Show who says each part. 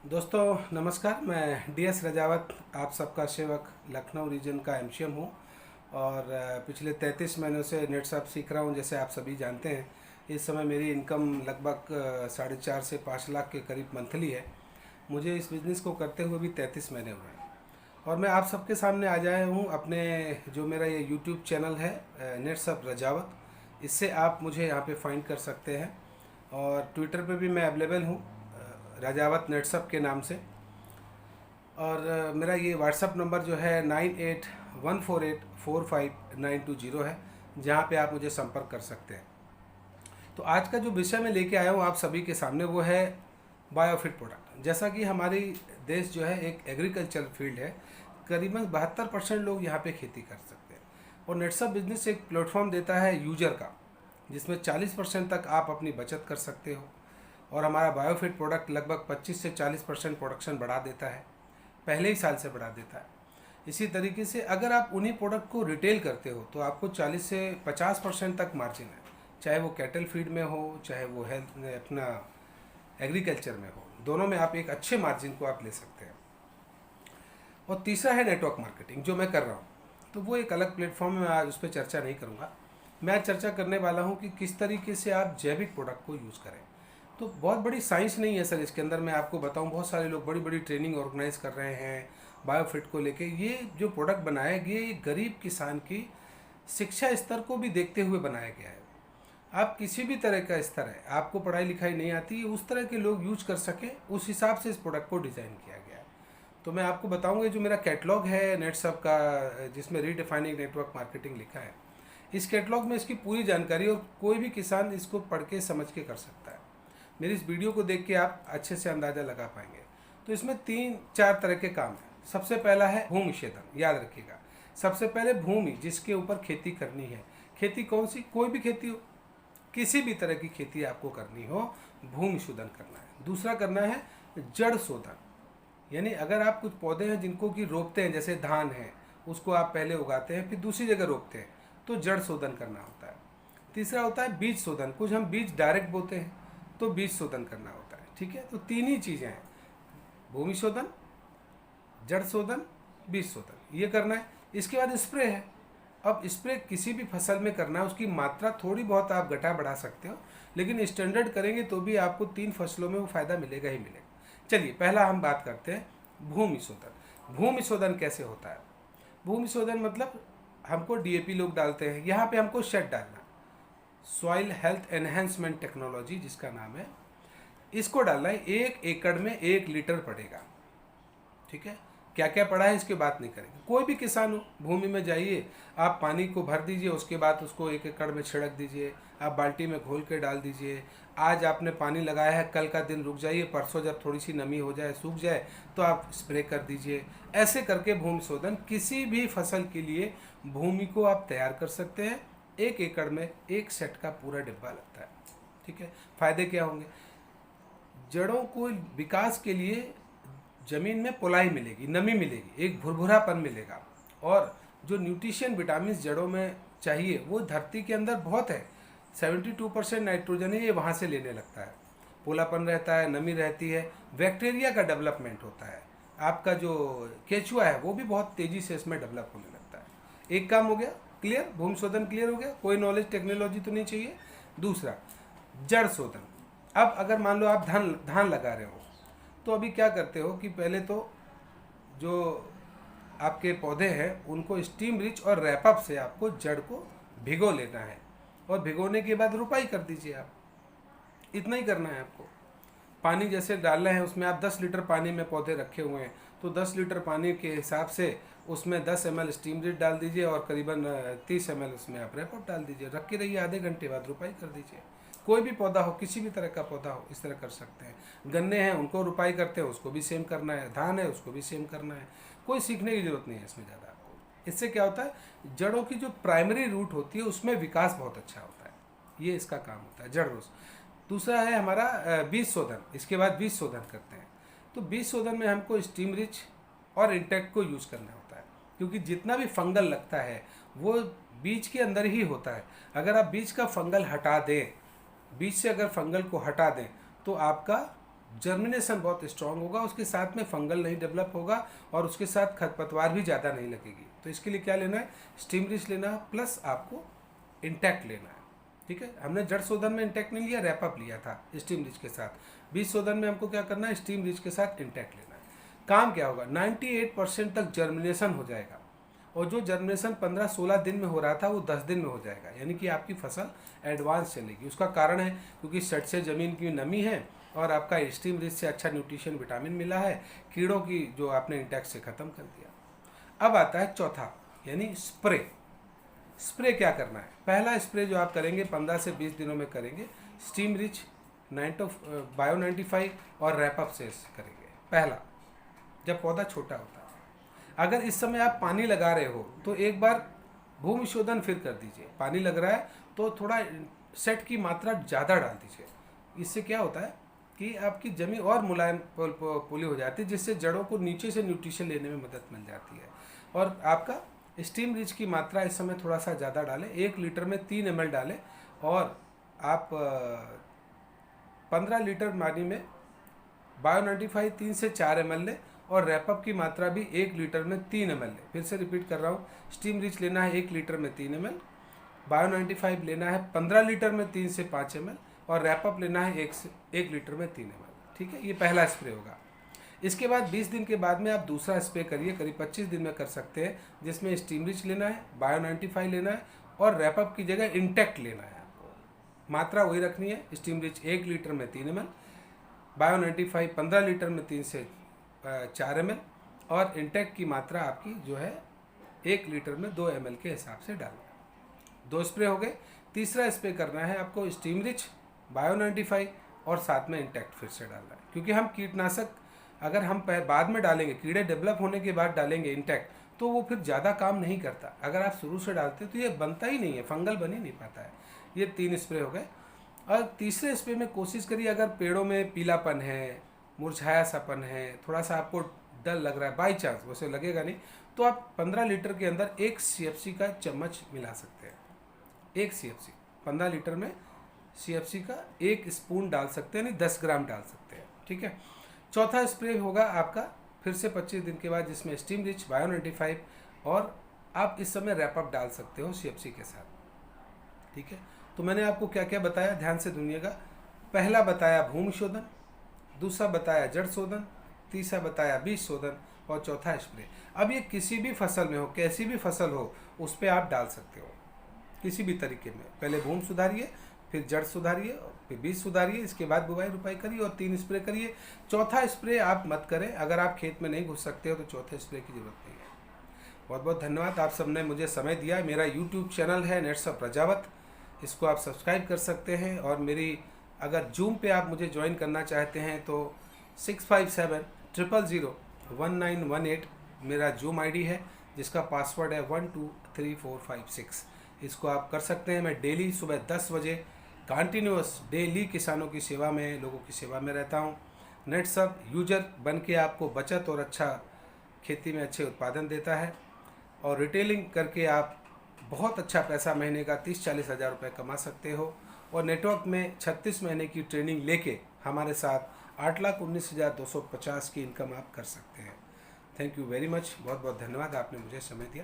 Speaker 1: दोस्तों नमस्कार। मैं डीएस रजावत, आप सबका सेवक, लखनऊ रीजन का एमसीएम हूँ और पिछले 33 महीनों से नेटसप सीख रहा हूँ। जैसे आप सभी जानते हैं, इस समय मेरी इनकम लगभग 4.5 से 5 लाख के करीब मंथली है। मुझे इस बिज़नेस को करते हुए भी 33 महीने हुए हैं और मैं आप सबके सामने आ जाया हूँ अपने जो मेरा ये यूट्यूब चैनल है नेटसप रजावत। इससे आप मुझे यहाँ पे फाइंड कर सकते हैं और ट्विटर पे भी मैं अवेलेबल हूँ राजावत नेटसप के नाम से। और मेरा ये व्हाट्सअप नंबर जो है 9814845920 है, जहाँ पे आप मुझे संपर्क कर सकते हैं। तो आज का जो विषय मैं लेके आया हूँ आप सभी के सामने वो है बायोफिट प्रोडक्ट। जैसा कि हमारी देश जो है एक एग्रीकल्चर फील्ड है, करीबन 72% लोग यहाँ पे खेती कर सकते हैं और नेटसप बिजनेस एक प्लेटफॉर्म देता है यूजर का, जिसमें 40% तक आप अपनी बचत कर सकते हो। और हमारा बायोफिट प्रोडक्ट लगभग 25 से 40% प्रोडक्शन बढ़ा देता है, पहले ही साल से बढ़ा देता है। इसी तरीके से अगर आप उन्हीं प्रोडक्ट को रिटेल करते हो तो आपको 40 से 50% तक मार्जिन है, चाहे वो कैटल फीड में हो, चाहे वो हेल्थ अपना एग्रीकल्चर में हो, दोनों में आप एक अच्छे मार्जिन को आप ले सकते हैं। और तीसरा है नेटवर्क मार्केटिंग, जो मैं कर रहा हूँ, तो वो एक अलग प्लेटफॉर्म में, मैं आज उस पर चर्चा नहीं करूँगा। मैं आज चर्चा करने वाला हूँ कि किस तरीके से आप जैविक प्रोडक्ट को यूज़ करें। तो बहुत बड़ी साइंस नहीं है सर इसके अंदर, मैं आपको बताऊं। बहुत सारे लोग बड़ी बड़ी ट्रेनिंग ऑर्गेनाइज कर रहे हैं बायोफिट को लेके। ये जो प्रोडक्ट बनाया गया ये गरीब किसान की शिक्षा स्तर को भी देखते हुए बनाया गया है। आप किसी भी तरह का स्तर है, आपको पढ़ाई लिखाई नहीं आती, उस तरह के लोग यूज कर सके, उस हिसाब से इस प्रोडक्ट को डिज़ाइन किया गया है। तो मैं आपको बताऊंगा जो मेरा कैटलॉग है नेटसप का, जिसमें रीडिफाइनिंग नेटवर्क मार्केटिंग लिखा है, इस कैटलॉग में इसकी पूरी जानकारी, और कोई भी किसान इसको पढ़ के समझ के कर सकता है। मेरी इस वीडियो को देख के आप अच्छे से अंदाज़ा लगा पाएंगे। तो इसमें 3-4 तरह के काम हैं। सबसे पहला है भूमि क्षेत्र, याद रखिएगा। सबसे पहले भूमि जिसके ऊपर खेती करनी है, खेती कौन सी, कोई भी खेती हो, किसी भी तरह की खेती आपको करनी हो, भूमि शोधन करना है। दूसरा करना है जड़ शोधन, यानी अगर आप कुछ पौधे हैं जिनको कि रोपते हैं, जैसे धान है, उसको आप पहले उगाते हैं फिर दूसरी जगह रोपते हैं, तो जड़ शोधन करना होता है। तीसरा होता है बीज शोधन, कुछ हम बीज डायरेक्ट बोते हैं तो बीज शोधन करना होता है। ठीक है, तो तीन ही चीज़ें हैं, भूमि शोधन, जड़ शोधन, बीज शोधन, ये करना है। इसके बाद स्प्रे है। अब स्प्रे किसी भी फसल में करना है, उसकी मात्रा थोड़ी बहुत आप घटा बढ़ा सकते हो, लेकिन स्टैंडर्ड करेंगे तो भी आपको 3 फसलों में वो फ़ायदा मिलेगा ही मिलेगा। चलिए पहला हम बात करते हैं भूमि शोधन। भूमि शोधन कैसे होता है? भूमि शोधन मतलब हमको डीएपी लोग डालते हैं, यहाँ पे हमको शेड डालना, सॉइल हेल्थ एनहेंसमेंट टेक्नोलॉजी जिसका नाम है, इसको डालना है। 1 एकड़ में 1 लीटर पड़ेगा। ठीक है, क्या क्या पड़ा है इसकी बात नहीं करेंगे। कोई भी किसान हो, भूमि में जाइए, आप पानी को भर दीजिए, उसके बाद उसको 1 एकड़ में छिड़क दीजिए, आप बाल्टी में घोल के डाल दीजिए। आज आपने पानी लगाया है, कल का दिन रुक जाइए, परसों जब थोड़ी सी नमी हो जाए, सूख जाए, तो आप स्प्रे कर दीजिए। ऐसे करके भूमि शोधन किसी भी फसल के लिए भूमि को आप तैयार कर सकते हैं। 1 एकड़ में 1 सेट का पूरा डिब्बा लगता है। ठीक है, फायदे क्या होंगे? जड़ों को विकास के लिए जमीन में पोलाई मिलेगी, नमी मिलेगी, एक भुरभुरापन मिलेगा, और जो न्यूट्रिशन विटामिन जड़ों में चाहिए वो धरती के अंदर बहुत है। 72% नाइट्रोजन है, ये वहाँ से लेने लगता है। पोलापन रहता है, नमी रहती है, बैक्टीरिया का डेवलपमेंट होता है, आपका जो केचुआ है वो भी बहुत तेज़ी से इसमें डेवलप होने लगता है। एक काम हो गया क्लियर, भूमि शोधन क्लियर हो गया, कोई नॉलेज टेक्नोलॉजी तो नहीं चाहिए। दूसरा जड़ शोधन। अब अगर मान लो आप धान धान लगा रहे हो, तो अभी क्या करते हो कि पहले तो जो आपके पौधे हैं उनको स्टीम रिच और रैपअप से आपको जड़ को भिगो लेना है, और भिगोने के बाद रुपाई कर दीजिए आप। इतना ही करना है आपको। पानी जैसे डालना है, उसमें आप 10 लीटर पानी में पौधे रखे हुए हैं, तो 10 लीटर पानी के हिसाब से उसमें 10 ml स्टीम रिच डाल दीजिए और करीबन 30 ml उसमें आप रैपअप डाल दीजिए, रख के रहिए, आधे घंटे बाद रुपाई कर दीजिए। कोई भी पौधा हो, किसी भी तरह का पौधा हो, इस तरह कर सकते हैं। गन्ने हैं उनको रुपाई करते हैं, उसको भी सेम करना है। धान है उसको भी सेम करना है। कोई सीखने की जरूरत नहीं है इसमें ज़्यादा आपको। इससे क्या होता है, जड़ों की जो प्राइमरी रूट होती है उसमें विकास बहुत अच्छा होता है। ये इसका काम होता है, जड़ रोज। दूसरा है हमारा बीज शोधन। इसके बाद बीज शोधन करते हैं। तो बीज शोधन में हमको स्टीम रिच और इंटेक्ट को यूज़ करना होता है, क्योंकि जितना भी फंगल लगता है वो बीज के अंदर ही होता है। अगर आप बीज का फंगल हटा दें, बीज से अगर फंगल को हटा दें, तो आपका जर्मिनेशन बहुत स्ट्रांग होगा, उसके साथ में फंगल नहीं डेवलप होगा और उसके साथ खरपतवार भी ज़्यादा नहीं लगेगी। तो इसके लिए क्या लेना है, स्टीम रिच लेना है, प्लस आपको इंटैक्ट लेना है। ठीक है, हमने जड़ शोधन में इंटैक्ट नहीं लिया, रैपअप लिया था स्टीम रिच के साथ। बीज शोधन में हमको क्या करना है, स्टीम रिच के साथ इंटैक्ट लेना है। काम क्या होगा, 98% तक जर्मिनेशन हो जाएगा, और जो जर्मिनेशन 15-16 दिन में हो रहा था वो 10 दिन में हो जाएगा, यानी कि आपकी फसल एडवांस चलेगी। उसका कारण है क्योंकि सट से ज़मीन की नमी है और आपका स्टीम रिच से अच्छा न्यूट्रिशन विटामिन मिला है, कीड़ों की जो आपने इंटैक्ट से ख़त्म कर दिया। अब आता है चौथा, यानी स्प्रे। स्प्रे क्या करना है, पहला स्प्रे जो आप करेंगे 15 से 20 दिनों में करेंगे, स्टीम रिच, बायो 95 और रैपअप से करेंगे। पहला, जब पौधा छोटा होता है, अगर इस समय आप पानी लगा रहे हो तो एक बार भूमि शोधन फिर कर दीजिए। पानी लग रहा है तो थोड़ा सेट की मात्रा ज़्यादा डाल दीजिए। इससे क्या होता है कि आपकी जमीन और मुलायम पोली हो जाती है, जिससे जड़ों को नीचे से न्यूट्रिशन लेने में मदद मिल जाती है। और आपका स्टीम रिच की मात्रा इस समय थोड़ा सा ज़्यादा डालें, 1 लीटर में 3 ml डालें, और आप 15 लीटर पानी में बायो 95 3 से 4 ml लें, और रैपअप की मात्रा भी 1 लीटर में 3 ml लें। फिर से रिपीट कर रहा हूँ, स्टीम रिच लेना है 1 लीटर में 3 ml, बायो 95 लेना है 15 लीटर में 3 से 5 ml, और रैपअप लेना है 1 लीटर में 3 ml। ठीक है, ये पहला स्प्रे होगा। इसके बाद 20 दिन के बाद में आप दूसरा स्प्रे करिए, करीब 25 दिन में कर सकते हैं, जिसमें स्टीम रिच लेना है, बायो 95 लेना है, और रैपअप की जगह इंटैक्ट लेना है। आपको मात्रा वही रखनी है, स्टीम रिच 1 लीटर में 3 ml, बायो 95 15 लीटर में 3 से 4 ml, और इंटैक्ट की मात्रा आपकी जो है 1 लीटर में 2 ml के हिसाब से डालना है। 2 स्प्रे हो गए। तीसरा स्प्रे करना है आपको स्टीम रिच, बायो 95 और साथ में इंटैक्ट फिर से डालना है, क्योंकि हम कीटनाशक अगर हम बाद में डालेंगे, कीड़े डेवलप होने के बाद डालेंगे इंटैक्ट, तो वो फिर ज़्यादा काम नहीं करता। अगर आप शुरू से डालते तो ये बनता ही नहीं है, फंगल बन ही नहीं पाता है। ये 3 स्प्रे हो गए। और तीसरे स्प्रे में कोशिश करिए, अगर पेड़ों में पीलापन है, मुरझाया सापन है, थोड़ा सा आपको डर लग रहा है, बाई चांस, वैसे लगेगा नहीं, तो आप 15 लीटर के अंदर 1 CFC का चम्मच मिला सकते हैं। 1 CFC 15 लीटर में CFC का 1 स्पून डाल सकते हैं, नहीं 10 ग्राम डाल सकते हैं। ठीक है। चौथा स्प्रे होगा आपका फिर से 25 दिन के बाद, जिसमें स्टीम रिच, बायो 95, और आप इस समय रैपअप डाल सकते हो CFC के साथ। ठीक है, तो मैंने आपको क्या क्या बताया, ध्यान से सुनिएगा। पहला बताया भूमि शोधन, दूसरा बताया जड़ शोधन, तीसरा बताया बीज शोधन, और चौथा स्प्रे। अब ये किसी भी फसल में हो, कैसी भी फसल हो, उस पर आप डाल सकते हो किसी भी तरीके में। पहले भूमि सुधारिए, फिर जड़ सुधारिए, फिर बीज सुधारिए, इसके बाद बुवाई रुपाई करिए, और 3 स्प्रे करिए। चौथा स्प्रे आप मत करें, अगर आप खेत में नहीं घुस सकते हो तो चौथे स्प्रे की जरूरत नहीं है। बहुत बहुत धन्यवाद, आप सबने मुझे समय दिया। मेरा यूट्यूब चैनल है नेट्स ऑफ प्रजावत, इसको आप सब्सक्राइब कर सकते हैं। और मेरी अगर जूम पे आप मुझे ज्वाइन करना चाहते हैं तो 6570001918 मेरा जूम ID है, जिसका पासवर्ड है 123456। इसको आप कर सकते हैं। मैं डेली सुबह 10 बजे कंटिन्यूअस डेली किसानों की सेवा में, लोगों की सेवा में रहता हूँ। नेटसब यूजर बन के आपको बचत और अच्छा खेती में अच्छे उत्पादन देता है, और रिटेलिंग करके आप बहुत अच्छा पैसा महीने का 30-40 हज़ार रुपये कमा सकते हो। और नेटवर्क में 36 महीने की ट्रेनिंग लेके हमारे साथ 8,19,250 की इनकम आप कर सकते हैं। थैंक यू वेरी मच, बहुत बहुत धन्यवाद, आपने मुझे समय दिया।